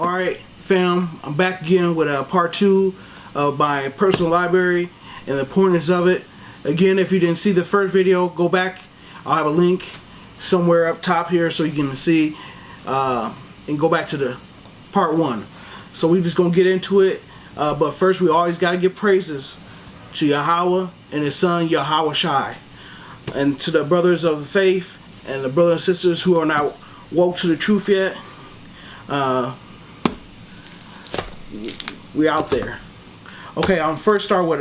Alright fam, I'm back again with part 2 of my personal library and the importance of it. Again, if you didn't see the first video, go back. I'll have a link somewhere up top here so you can see and go back to the part 1. So we're just going to get into it. But first we always got to give praises to Yahweh and His Son Yahweh Shai. And to the brothers of the faith and the brothers and sisters who are not woke to the truth yet. We out there. Okay, I'm first start with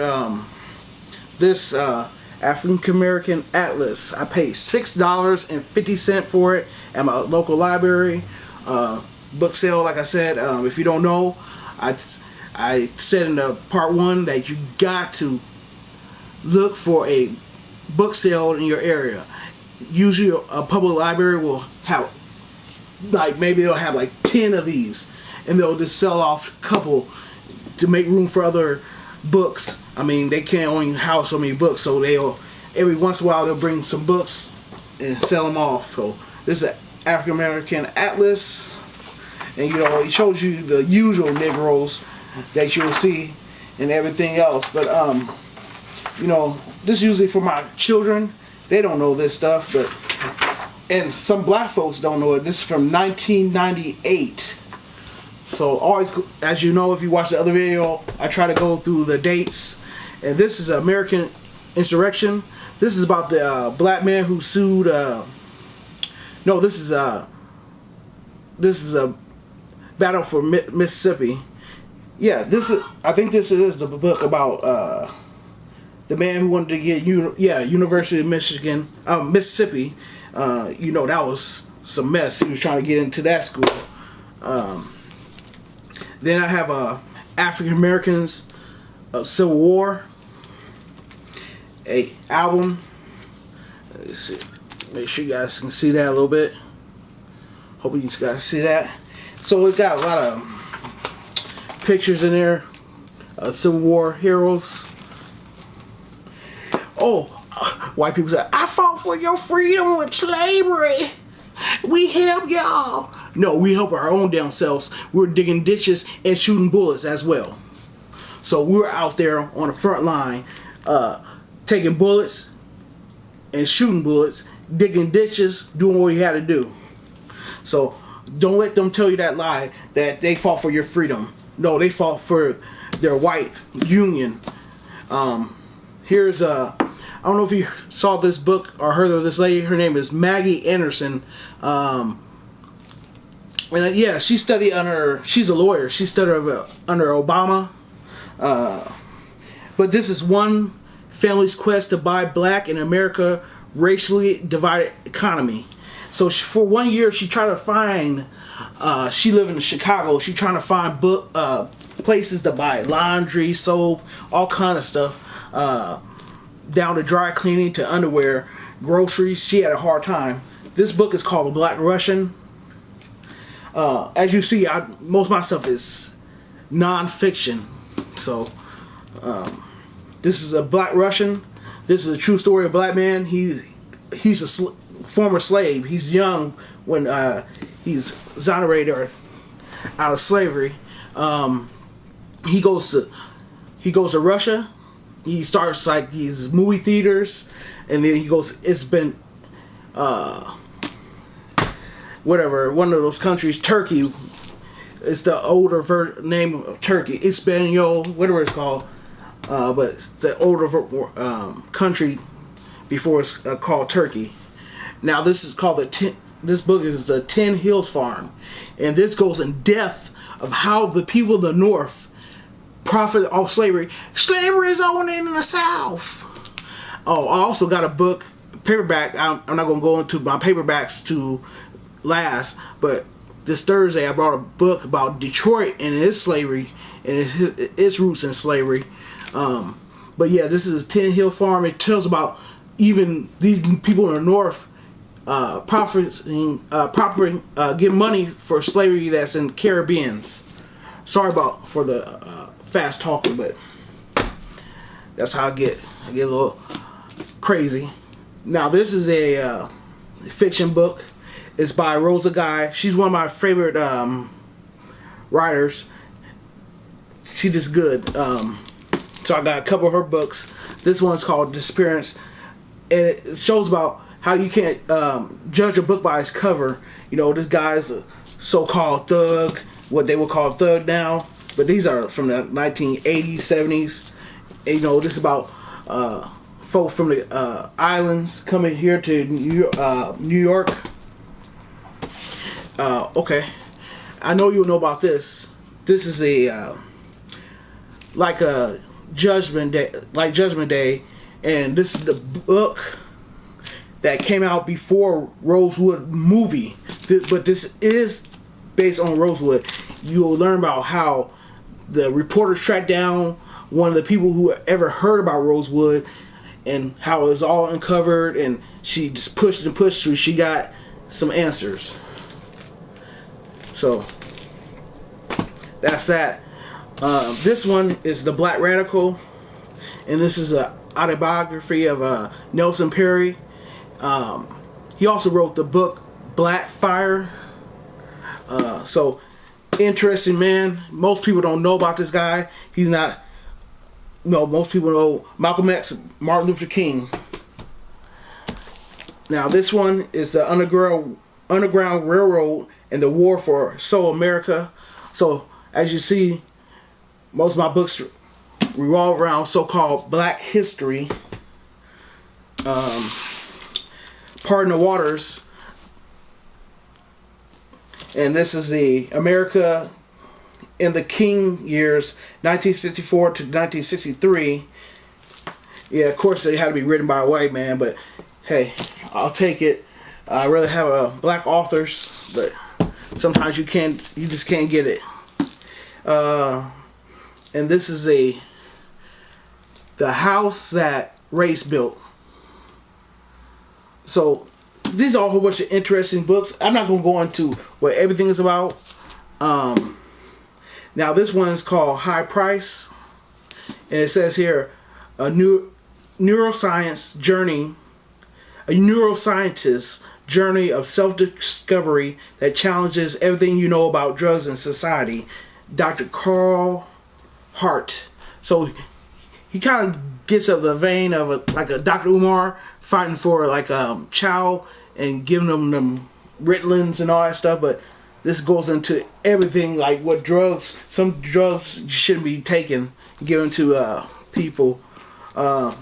this African American Atlas. I paid $6.50 for it at my local library. Book sale, like I said. If you don't know, I said in the part 1 that you got to look for a book sale in your area. Usually a public library will have, like, maybe they'll have like 10 of these, and they'll just sell off a couple to make room for other books. I mean, they can't only house so many books, so they'll, every once in a while, they'll bring some books and sell them off. So this is an African American Atlas, and you know, it shows you the usual Negroes that you'll see and everything else. But you know, this is usually for my children. They don't know this stuff, but and some black folks don't know it. This is from 1998. So always, as you know, if you watch the other video, I try to go through the dates. And this is American Insurrection. This is about the black man who sued. No, this is a battle for Mississippi. Yeah, this is. I think this is the book about the man who wanted to get University of Michigan, Mississippi. You know, that was some mess. He was trying to get into that school. Then I have African Americans Civil War, a album. Let's see. Make sure you guys can see that a little bit. Hope you guys see that. So it's got a lot of pictures in there. Civil War heroes. Oh, white people say, I fought for your freedom with slavery. We help y'all. No, we help our own damn selves. We're digging ditches and shooting bullets as well. So we were out there on the front line, taking bullets and shooting bullets, digging ditches, doing what we had to do. So don't let them tell you that lie that they fought for your freedom. No, they fought for their white union. Here's I don't know if you saw this book or heard of this lady. Her name is Maggie Anderson. And yeah, she studied under, she's a lawyer. She studied under Obama. But this is one family's quest to buy black in America racially divided economy. So for 1 year, she tried to find, she lived in Chicago. She trying to find places to buy laundry, soap, all kind of stuff. Down to dry cleaning to underwear, groceries. She had a hard time. This book is called The Black Russian. As you see, most of my stuff is non-fiction. So this is a Black Russian. This is a true story of a black man. He's a former slave. He's young when he's exonerated or out of slavery. He goes to Russia. He starts like these movie theaters, and then he goes, it's been whatever, one of those countries, Turkey. It's the older name of Turkey, Espanol, whatever it's called, but it's the older country before it's called Turkey. Now this is called this book is the Ten Hills Farm, and this goes in depth of how the people of the North profit off slavery. Slavery is only in the South. Oh, I also got a book, paperback. I'm not going to go into my paperbacks to last, but this Thursday I brought a book about Detroit and its slavery and its roots in slavery. But yeah, this is a Ten Hill Farm. It tells about even these people in the North get money for slavery that's in Caribbeans. Sorry for the fast talking, but that's how I get a little crazy. Now this is a fiction book. It's by Rosa Guy. She's one of my favorite writers. She just good. So I got a couple of her books. This one's called Disappearance, and it shows about how you can't judge a book by its cover. You know, this guy's a so-called thug, what they would call a thug now, but these are from the 1980s, 70s. And, you know, this is about folk from the islands coming here to New York. Okay, I know you'll know about this. This is a like a Judgment Day, and this is the book that came out before Rosewood movie. But this is based on Rosewood. You'll learn about how the reporters tracked down one of the people who ever heard about Rosewood, and how it was all uncovered, and she just pushed and pushed through. She got some answers. So that's that. This one is The Black Radical, and this is an autobiography of Nelson Perry. He also wrote the book Black Fire. So interesting man. Most people don't know about this guy. He's not. No, most people know Malcolm X, Martin Luther King. Now this one is the Underground Railroad and the War for Soul America. So as you see, most of my books revolve around so-called Black history. Pardon the Waters, and this is the America in the King years, 1954 to 1963. Yeah, of course they had to be written by a white man, but hey, I'll take it. I rather have black authors, but sometimes you just can't get it. And this is the house that race built. So these are a whole bunch of interesting books. I'm not going to go into what everything is about. Now this one is called High Price, and it says here a neuroscientist's journey of self-discovery that challenges everything you know about drugs and society. Dr. Carl Hart. So he kind of gets up the vein of like a Dr. Umar fighting for like Chow and giving them Ritalins and all that stuff, but this goes into everything, like what drugs, some drugs shouldn't be taken, given to people. Another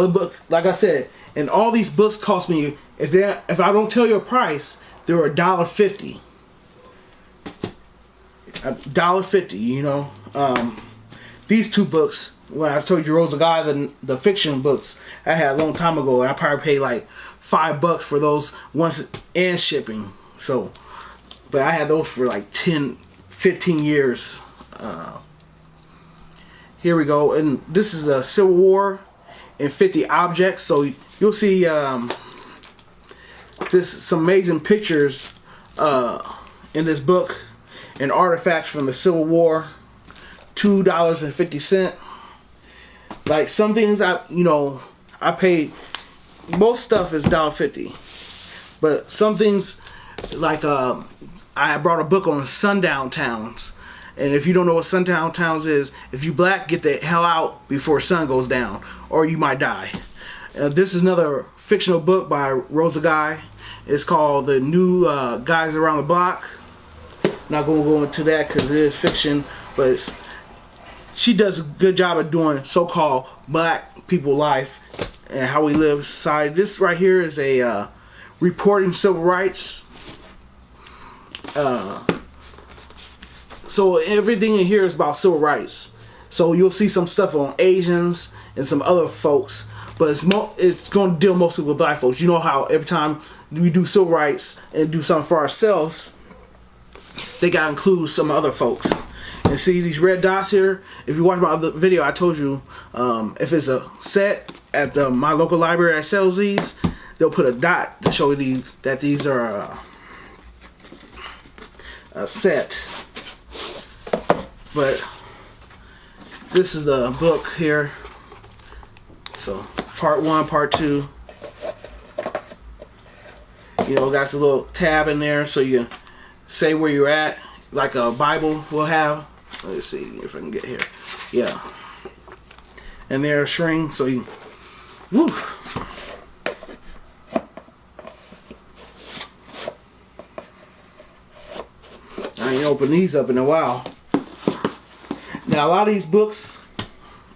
book, like I said, and all these books cost me, if I don't tell you a price, they're $1.50. $1.50, you know. These two books, when I told you Rose of God, the fiction books I had a long time ago, I probably paid like $5 for those once and shipping. So, but I had those for like 10, 15 years. Here we go, and this is a Civil War and 50 objects. So you'll see some amazing pictures in this book and artifacts from the Civil War. $2.50. Like some things I pay. Most stuff is $1.50, but some things like I brought a book on sundown towns, and if you don't know what sundown towns is, if you black, get the hell out before sun goes down, or you might die. This is another fictional book by Rosa Guy. It's called The New Guys Around the Block. I'm not going to go into that because it is fiction, but she does a good job of doing so-called black people life and how we live society. This right here is a reporting civil rights. So everything in here is about civil rights. So you'll see some stuff on Asians and some other folks, but it's going to deal mostly with black folks. You know how every time we do civil rights and do something for ourselves, they got to include some other folks. And see these red dots here? If you watch my other video, I told you if it's a set at my local library that sells these, they'll put a dot to show you that these are a set. But this is the book here. So part 1, part 2. You know, got a little tab in there so you can say where you're at like a Bible will have. Let's see if I can get here. Yeah. And they're a string, so you. Woo. I ain't opened these up in a while. Now, a lot of these books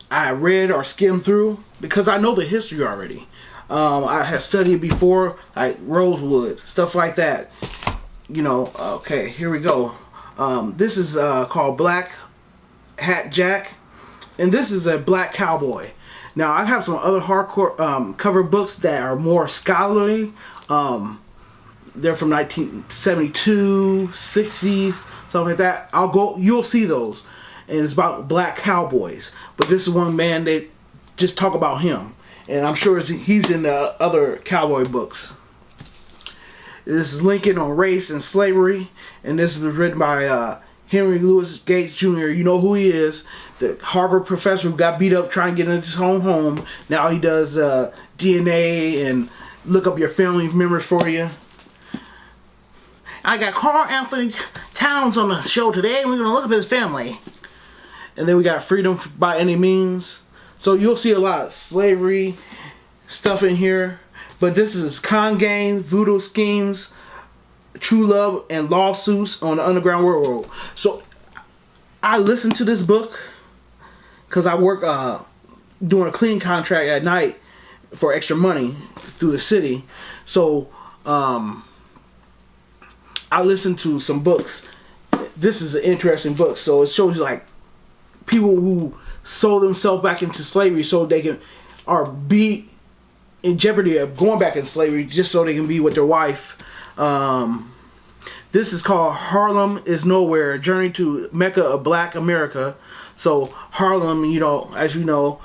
I read or skimmed through because I know the history already. I had studied before, like Rosewood, stuff like that. You know, okay, here we go. This is called Black Hat Jack, and this is a black cowboy. Now, I have some other hardcore cover books that are more scholarly. They're from 1972, 60s, something like that. You'll see those. And it's about black cowboys. But this is one man, they just talk about him. And I'm sure he's in the other cowboy books. This is Lincoln on Race and Slavery. And this was written by Henry Louis Gates Jr. You know who he is. The Harvard professor who got beat up trying to get into his own home. Now he does DNA and look up your family members for you. I got Carl Anthony Towns on the show today. We're going to look up his family. And then we got Freedom by Any Means. So you'll see a lot of slavery stuff in here. But this is con games, voodoo schemes, true love, and lawsuits on the Underground Railroad. So I listened to this book because I work doing a cleaning contract at night for extra money through the city. So I listened to some books. This is an interesting book. So it shows you like people who sold themselves back into slavery so they can be in jeopardy of going back in slavery just so they can be with their wife. This is called Harlem is Nowhere, A Journey to Mecca of Black America. So Harlem, you know, as you know,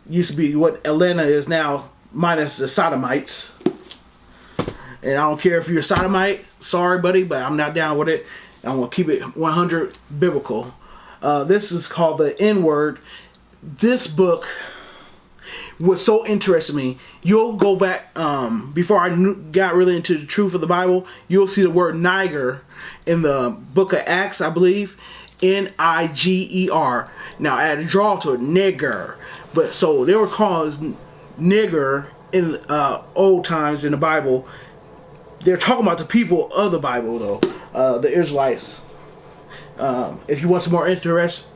used to be what Atlanta is now, minus the sodomites. And I don't care if you're a sodomite, sorry buddy, but I'm not down with it. I'm going to keep it 100 biblical. This is called The N-Word. This book was so interesting to me. You'll go back, before I got really into the truth of the Bible, you'll see the word Niger in the book of Acts, I believe. Niger. Now, I had to draw to it, nigger. But so they were called nigger in old times in the Bible. They're talking about the people of the Bible, though, the Israelites. If you want some more information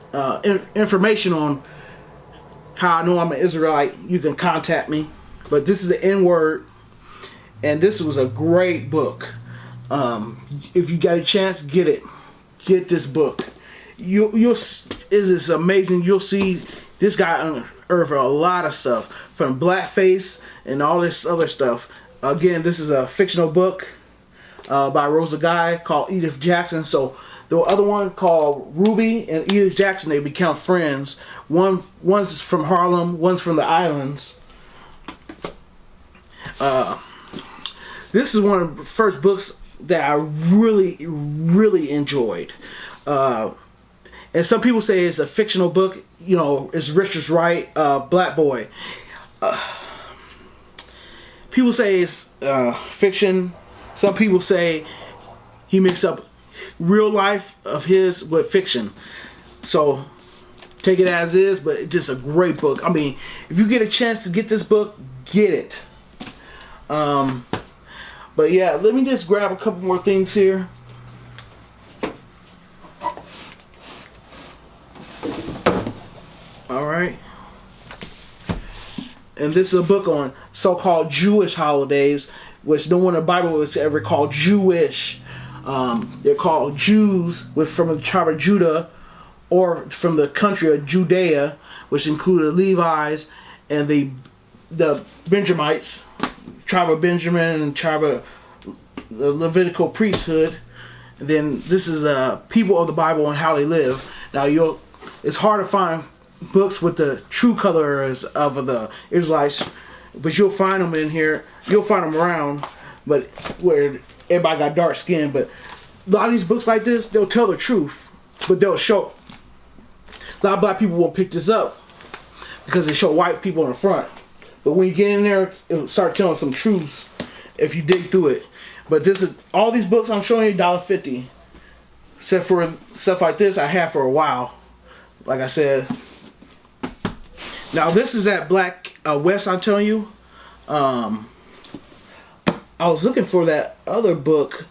on how I know I'm an Israelite, you can contact me. But this is the N-Word, and this was a great book. If you got a chance, get it. Get this book. It is amazing. You'll see this guy unearth a lot of stuff from blackface and all this other stuff. Again, this is a fictional book by Rosa Guy called Edith Jackson. So the other one called Ruby and Edith Jackson, they become friends. One's from Harlem, one's from the islands. This is one of the first books that I really, really enjoyed. And some people say it's a fictional book. You know, it's Richard Wright, Black Boy. People say it's fiction. Some people say he mixed up real life of his with fiction. So take it as is, but it's just a great book. I mean, if you get a chance to get this book, get it. But yeah, let me just grab a couple more things here. All right. And this is a book on so-called Jewish holidays, which no one in the Bible is ever called Jewish. They're called Jews from the tribe of Judah, or from the country of Judea, which included Levites and the Benjamites, tribe of Benjamin and tribe of the Levitical priesthood. And then this is people of the Bible and how they live. Now it's hard to find books with the true colors of the Israelites, but you'll find them in here. You'll find them around, but where everybody got dark skin. But a lot of these books like this, they'll tell the truth, but they'll show. A lot of black people won't pick this up because they show white people in the front. But when you get in there, it'll start telling some truths if you dig through it. But all these books I'm showing you $1.50. except for stuff like this I had for a while, like I said. Now this is that Black West I'm telling you. I was looking for that other book.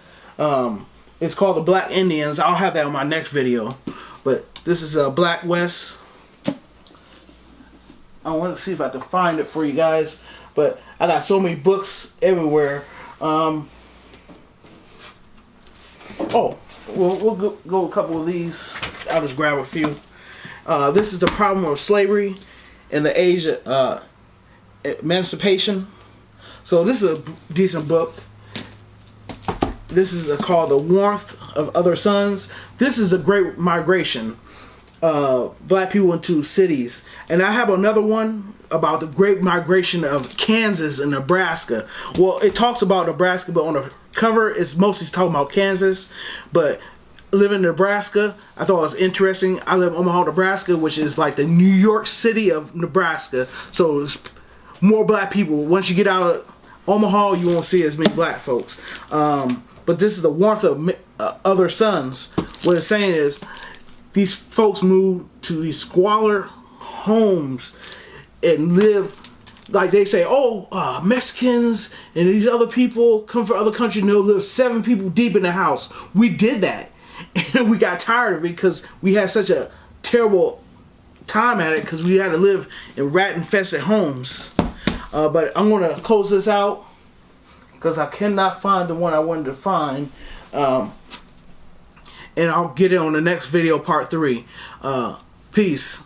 It's called The Black Indians. I'll have that in my next video. But this is a Black West. I want to see if I can find it for you guys. But I got so many books everywhere. Oh, we'll go a couple of these. I'll just grab a few. This is The Problem of Slavery in the Age of Emancipation. So this is a decent book. This is called The Warmth of Other Suns. This is a Great Migration. Black people into cities. And I have another one about the Great Migration of Kansas and Nebraska. Well, it talks about Nebraska, but on the cover it's mostly talking about Kansas. But living in Nebraska, I thought it was interesting. I live in Omaha, Nebraska, which is like the New York City of Nebraska. So it's more black people. Once you get out of Omaha, you won't see as many black folks. But this is the warmth of other suns. What it's saying is these folks move to these squalor homes and live like they say, Mexicans and these other people come from other countries and they'll live 7 people deep in the house. We did that. And we got tired of it because we had such a terrible time at it because we had to live in rat-infested homes. But I'm going to close this out because I cannot find the one I wanted to find. And I'll get it on the next video, part 3. Peace.